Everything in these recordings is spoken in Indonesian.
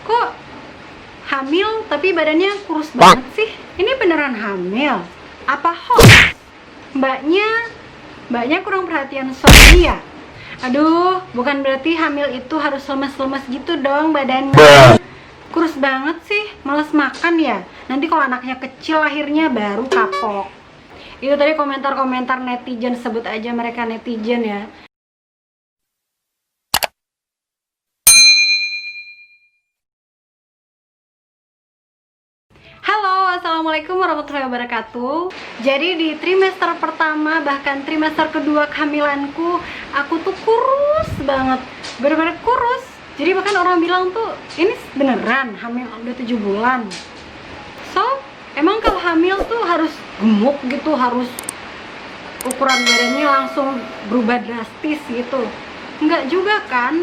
kok hamil tapi badannya kurus banget sih? Ini beneran hamil? Apa hoax? Mbaknya kurang perhatian soal dia. Aduh, bukan berarti hamil itu harus lemes-lemes gitu dong badannya. Kurus banget sih, males makan ya. Nanti kalau anaknya kecil lahirnya baru kapok. Itu tadi komentar-komentar netizen, sebut aja mereka netizen ya. Halo, assalamualaikum warahmatullahi wabarakatuh. Jadi di trimester pertama bahkan trimester kedua kehamilanku, aku tuh kurus banget, bener-bener kurus. Jadi bahkan orang bilang tuh ini beneran hamil udah 7 bulan. So, emang kalau hamil tuh harus gemuk gitu, harus ukuran badannya langsung berubah drastis gitu? Enggak juga kan?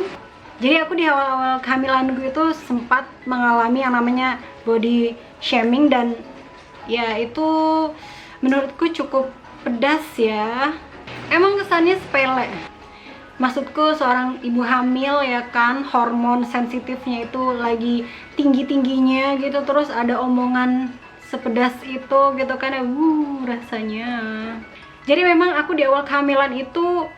Jadi aku di awal-awal kehamilanku itu sempat mengalami yang namanya body shaming, dan ya itu menurutku cukup pedas ya. Emang kesannya sepele. Maksudku seorang ibu hamil ya kan, hormon sensitifnya itu lagi tinggi-tingginya gitu, terus ada omongan sepedas itu gitu kan ya, rasanya. Jadi memang aku di awal kehamilan itu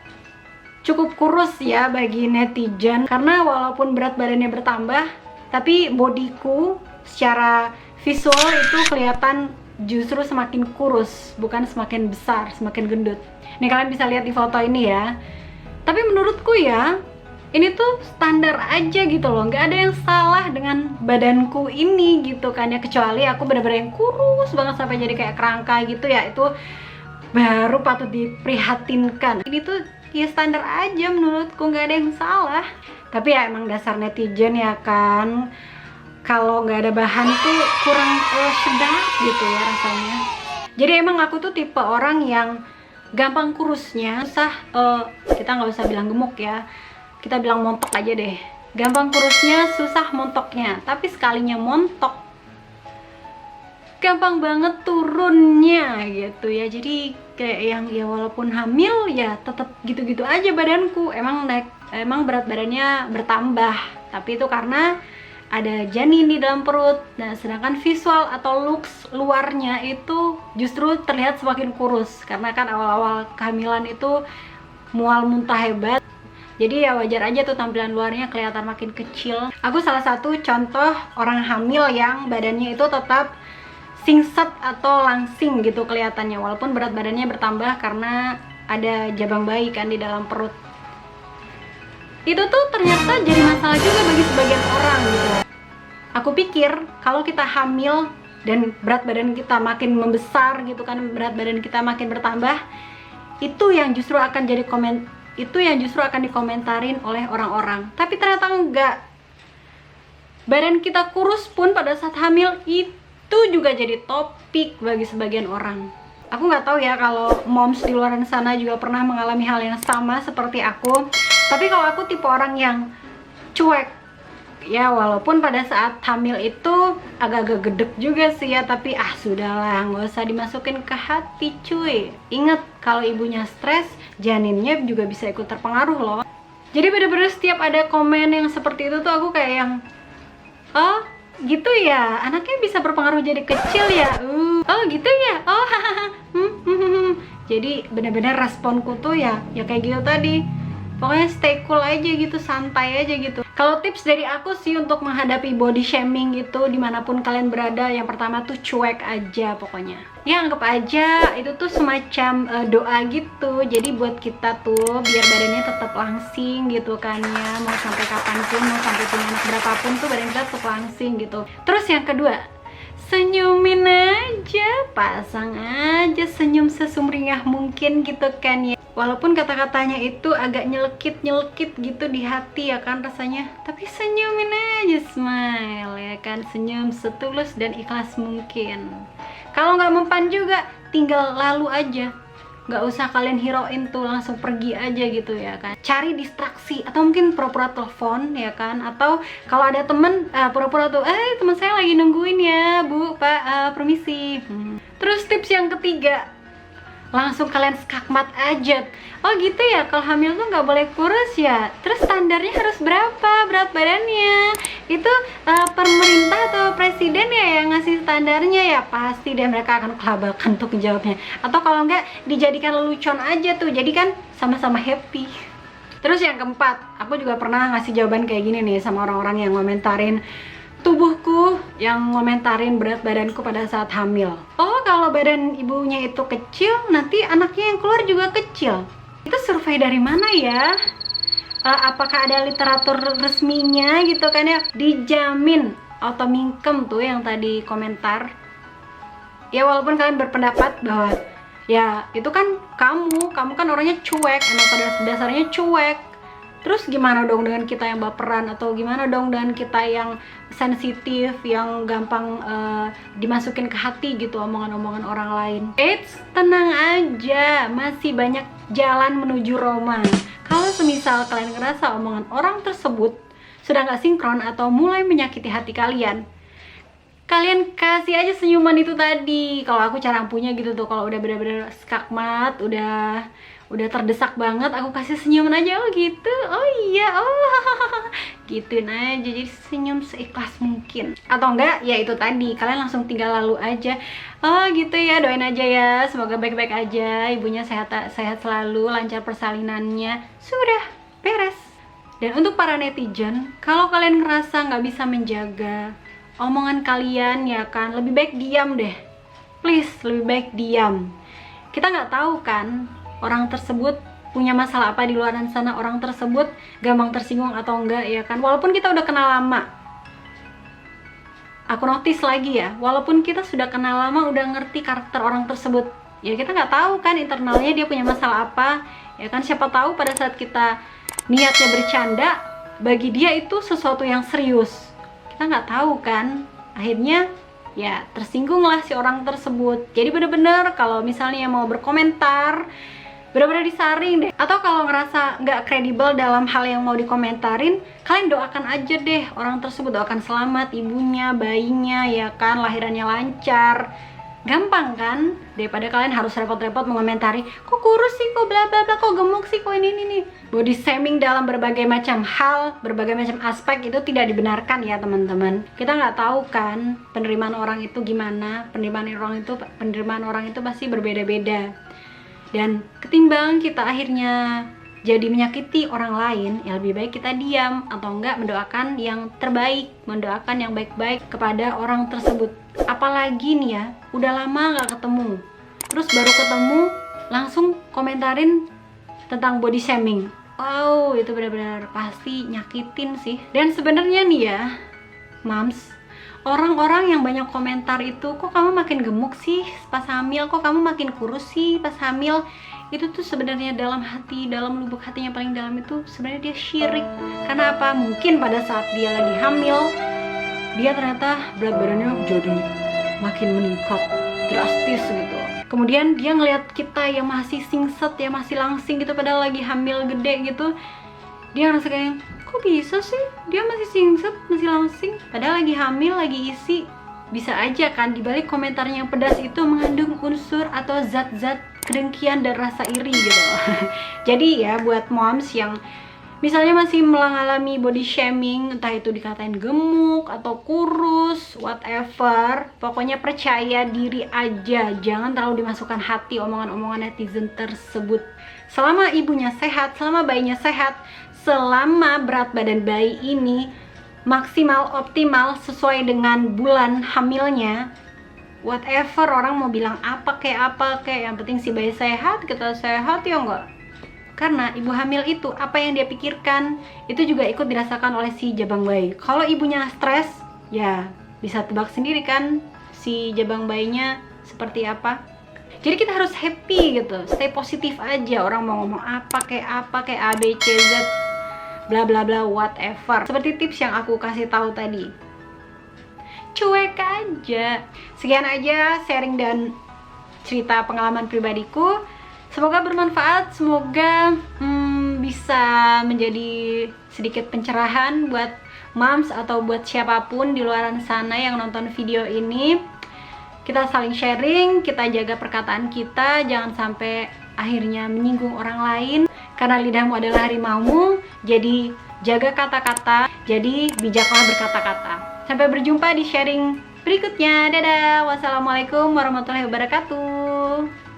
cukup kurus ya bagi netizen, karena walaupun berat badannya bertambah, tapi bodiku secara visual itu kelihatan justru semakin kurus, bukan semakin besar, semakin gendut. Nih kalian bisa lihat di foto ini ya. Tapi menurutku ya, ini tuh standar aja gitu loh, nggak ada yang salah dengan badanku ini gitu kan ya, kecuali aku benar-benar yang kurus banget sampai jadi kayak kerangka gitu ya, itu baru patut diprihatinkan. Ini tuh ya standar aja menurutku, nggak ada yang salah. Tapi ya emang dasar netizen ya kan, kalau nggak ada bahan tuh kurang sedap gitu ya rasanya. Jadi emang aku tuh tipe orang yang gampang kurusnya, kita nggak usah bilang gemuk ya, kita bilang montok aja deh. Gampang kurusnya, susah montoknya. Tapi sekalinya montok, gampang banget turunnya gitu ya. Jadi kayak yang ya walaupun hamil ya tetap gitu-gitu aja badanku. Emang berat badannya bertambah, tapi itu karena ada janin di dalam perut. Nah, sedangkan visual atau looks luarnya itu justru terlihat semakin kurus, karena kan awal-awal kehamilan itu mual muntah hebat. Jadi ya wajar aja tuh tampilan luarnya kelihatan makin kecil. Aku salah satu contoh orang hamil yang badannya itu tetap singset atau langsing gitu kelihatannya, walaupun berat badannya bertambah karena ada jabang bayi kan di dalam perut. Itu tuh ternyata jadi masalah juga bagi sebagian orang gitu. Aku pikir kalau kita hamil dan berat badan kita makin membesar gitu kan, berat badan kita makin bertambah, itu yang justru akan dikomentarin oleh orang-orang. Tapi ternyata enggak. Badan kita kurus pun pada saat hamil itu juga jadi topik bagi sebagian orang. Aku nggak tahu ya kalau moms di luar sana juga pernah mengalami hal yang sama seperti aku. Tapi kalau aku tipe orang yang cuek ya, walaupun pada saat hamil itu agak-agak gedek juga sih ya, tapi sudahlah, nggak usah dimasukin ke hati cuy. Ingat, kalau ibunya stres, janinnya juga bisa ikut terpengaruh loh. Jadi bener-bener setiap ada komen yang seperti itu tuh aku kayak yang, oh gitu ya, anaknya bisa berpengaruh jadi kecil ya, oh gitu ya, oh hahaha. Jadi bener-bener responku tuh ya kayak gitu tadi. Pokoknya stay cool aja gitu, santai aja gitu. Kalau tips dari aku sih untuk menghadapi body shaming gitu dimanapun kalian berada, yang pertama tuh cuek aja pokoknya. Ya anggap aja itu tuh semacam doa gitu. Jadi buat kita tuh biar badannya tetap langsing gitu kan ya. Mau sampai kapanpun, mau sampai punya anak berapapun tuh badan kita tetap langsing gitu. Terus yang kedua, senyumin aja, pasang aja senyum sesumringah mungkin gitu kan ya. Walaupun kata-katanya itu agak nyelekit gitu di hati ya kan rasanya, tapi senyumin aja, smile ya kan, senyum setulus dan ikhlas mungkin. Kalau nggak mempan juga tinggal lalu aja, nggak usah kalian hirauin tuh, langsung pergi aja gitu ya kan. Cari distraksi, atau mungkin pura-pura telepon ya kan, atau kalau ada temen pura-pura tuh, teman saya lagi nungguin ya bu, pak, permisi. Terus tips yang ketiga, langsung kalian skakmat aja. Oh gitu ya, kalau hamil tuh nggak boleh kurus ya. Terus standarnya harus berapa berat badannya? Itu pemerintah atau presiden ya yang ngasih standarnya ya? Pasti deh mereka akan kelabakan untuk menjawabnya. Atau kalau nggak dijadikan lelucon aja tuh, jadi kan sama-sama happy. Terus yang keempat, aku juga pernah ngasih jawaban kayak gini nih sama orang-orang yang ngomentarin tubuhku, yang ngomentarin berat badanku pada saat hamil. Oh, kalau badan ibunya itu kecil, nanti anaknya yang keluar juga kecil. Itu survei dari mana ya? Apakah ada literatur resminya gitu kan ya? Dijamin auto mingkem tuh yang tadi komentar. Ya walaupun kalian berpendapat bahwa ya itu kan kamu kan orangnya cuek, emang pada dasarnya cuek. Terus gimana dong dengan kita yang baperan, atau gimana dong dengan kita yang sensitif, yang gampang dimasukin ke hati gitu omongan-omongan orang lain. Eits, tenang aja, masih banyak jalan menuju Roma. Kalau semisal kalian ngerasa omongan orang tersebut sudah nggak sinkron atau mulai menyakiti hati kalian, kalian kasih aja senyuman itu tadi. Kalau aku cara ampuhnya gitu tuh, kalau udah bener-bener skakmat, udah terdesak banget, aku kasih senyuman aja. Oh gitu, oh iya, oh gituin aja, jadi senyum seikhlas mungkin. Atau enggak, ya itu tadi, kalian langsung tinggal lalu aja. Oh gitu ya, doain aja ya, semoga baik-baik aja, ibunya sehat selalu, lancar persalinannya, sudah beres. Dan untuk para netizen, kalau kalian ngerasa nggak bisa menjaga omongan kalian ya kan, lebih baik diam deh, please, lebih baik diam. Kita nggak tahu kan orang tersebut punya masalah apa di luar sana, orang tersebut gampang tersinggung atau enggak ya kan. Walaupun kita udah kenal lama, aku notice lagi ya, walaupun kita sudah kenal lama, udah ngerti karakter orang tersebut, ya kita nggak tahu kan internalnya dia punya masalah apa ya kan. Siapa tahu pada saat kita niatnya bercanda, bagi dia itu sesuatu yang serius, kita nggak tahu kan. Akhirnya ya tersinggunglah si orang tersebut. Jadi bener-bener kalau misalnya mau berkomentar, bener-bener disaring deh. Atau kalau ngerasa nggak kredibel dalam hal yang mau dikomentarin, kalian doakan aja deh orang tersebut, doakan selamat ibunya, bayinya ya kan, lahirannya lancar. Gampang kan, daripada kalian harus repot-repot mengomentari, kok kurus sih, kok bla bla bla, kok gemuk sih, kok ini nih. Body shaming dalam berbagai macam hal, berbagai macam aspek itu tidak dibenarkan ya teman-teman. Kita nggak tahu kan penerimaan orang itu gimana, penerimaan orang itu pasti berbeda-beda. Dan ketimbang kita akhirnya jadi menyakiti orang lain, ya lebih baik kita diam atau enggak mendoakan yang terbaik, mendoakan yang baik-baik kepada orang tersebut. Apalagi nih ya, udah lama nggak ketemu, terus baru ketemu langsung komentarin tentang body shaming. Wow, itu benar-benar pasti nyakitin sih. Dan sebenarnya nih ya, moms, orang-orang yang banyak komentar itu, kok kamu makin gemuk sih pas hamil, kok kamu makin kurus sih pas hamil, itu tuh sebenarnya dalam hati, dalam lubuk hatinya paling dalam itu sebenarnya dia syirik. Karena apa? Mungkin pada saat dia lagi hamil, dia ternyata berat badannya jadi makin meningkat drastis gitu. Kemudian dia ngelihat kita yang masih singset, yang masih langsing gitu, padahal lagi hamil gede gitu, dia ngerasa kayak, kok bisa sih dia masih singset, masih langsing, padahal lagi hamil, lagi isi. Bisa aja kan dibalik komentarnya yang pedas itu mengandung unsur atau zat-zat kedengkian dan rasa iri gitu. Jadi ya buat moms yang misalnya masih mengalami body shaming, entah itu dikatain gemuk atau kurus, whatever, pokoknya percaya diri aja, jangan terlalu dimasukkan hati omongan-omongan netizen tersebut. Selama ibunya sehat, selama bayinya sehat, selama berat badan bayi ini maksimal optimal sesuai dengan bulan hamilnya, whatever orang mau bilang apa kayak yang penting si bayi sehat, kita sehat ya enggak. Karena ibu hamil itu apa yang dia pikirkan itu juga ikut dirasakan oleh si jabang bayi. Kalau ibunya stres, ya bisa tebak sendiri kan si jabang bayinya seperti apa. Jadi kita harus happy gitu, stay positif aja. Orang mau ngomong apa kayak A, B, C, Z, bla bla bla, whatever. Seperti tips yang aku kasih tahu tadi, cuek aja. Sekian aja sharing dan cerita pengalaman pribadiku. Semoga bermanfaat, semoga bisa menjadi sedikit pencerahan buat moms atau buat siapapun di luar sana yang nonton video ini. kita saling sharing, kita jaga perkataan kita, jangan sampai akhirnya menyinggung orang lain. Karena lidahmu adalah harimaumu, jadi jaga kata-kata, jadi bijaklah berkata-kata. Sampai berjumpa di sharing berikutnya. Dadah. Wassalamualaikum warahmatullahi wabarakatuh.